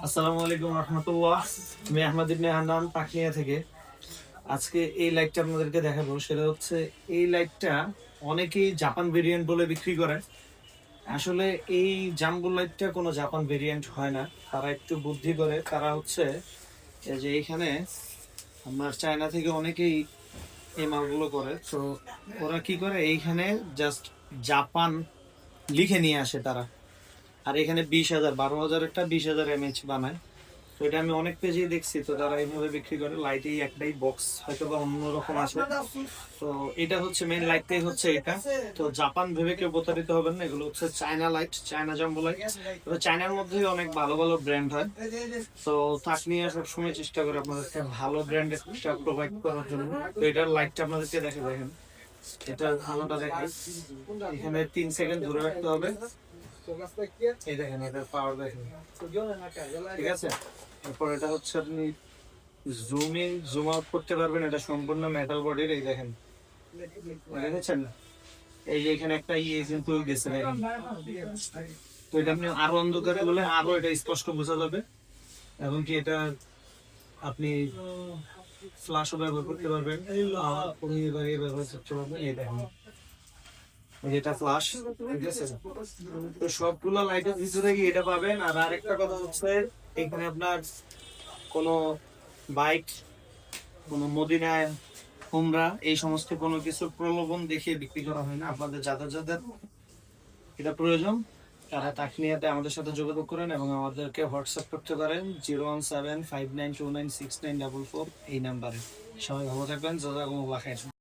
আসসালামু আলাইকুম রহমতুল্লাহ। আমি আহমদ ইবনে হান্নান পাকনিয়া থেকে। আজকে এই লাইটটা আপনাদেরকে দেখাবো। সেটা হচ্ছে এই লাইটটা অনেকেই জাপান ভেরিয়েন্ট বলে বিক্রি করে। আসলে এই জাম্বো লাইটটা কোনো জাপান ভেরিয়েন্ট হয় না। তারা একটু বুদ্ধি করে, তারা হচ্ছে এই যে এইখানে আপনার চায়না থেকে অনেকেই এই মালগুলো করে। তো ওরা কি করে, এইখানে জাস্ট জাপান লিখে নিয়ে আসে তারা। আর এখানে 20,000 12,000 20,000 mAh বানায়। তো এটা আমি অনেক পেজেই দেখছি, তো তারা এইভাবে বিক্রি করে। লাইটেই একটাই বক্স হয়তো বা অন্যরকম আছে। তো এটা হচ্ছে মেইন লাইটটাই হচ্ছে এটা। তো জাপান ভেবে কেউ প্রতারিত হবেন না, এগুলো হচ্ছে China light, China jumbo light. তো চায়নার মধ্যে অনেক ভালো ভালো ব্র্যান্ড হয়। তো তাক নিয়ে সবসময় চেষ্টা করে আপনাদেরকে ভালো ব্র্যান্ডের প্রোভাইড করার জন্য। তো এটার লাইটটা আপনাদেরকে দেখেন, এটা ভালোটা দেখাই। এখানে 3 সেকেন্ড ধরে রাখতে হবে। এই দেখেন, এটার পাওয়ার দেখেন, ঠিক আছে। এরপর এটা হচ্ছে আপনি জুম ইন জুম আউট করতে পারবেন। এটা সম্পূর্ণ মেটাল বডির। এই দেখেন, দেখেছেন, এই যে এখানে একটা ইয়ে কিন্তু গেছে দেখেন। তো এটা আপনি আরো অন্ধকারে বলে আরো এটা স্পষ্ট বোঝা যাবে। এবং কি এটা আপনি ফ্ল্যাশও ব্যবহার করতে পারবেন, কোনো এবারে ব্যবহার করতে পারবেন। এই দেখেন, এই যে এটা ফ্ল্যাশ, ঠিক আছে। তো সবগুলো লাইটের ভিতরে কি এটা পাবেন। আর আরেকটা কথা হচ্ছে, এখানে আপনার কোনো বাইক, কোনো মদিনায় উমরা, এই সমস্ত কোনো কিছু প্রলোভন দেখিয়ে বিক্রি করা হয় না। আপনাদের যাদের যাদের এটা প্রয়োজন, তারা তাকনিয়াতে আমাদের সাথে যোগাযোগ করেন এবং আমাদেরকে হোয়াটসঅ্যাপ করতে পারেন 01759296944 এই নাম্বারে। সবাই ভালো থাকবেন, জাযাকুমুল্লাহ খাইর।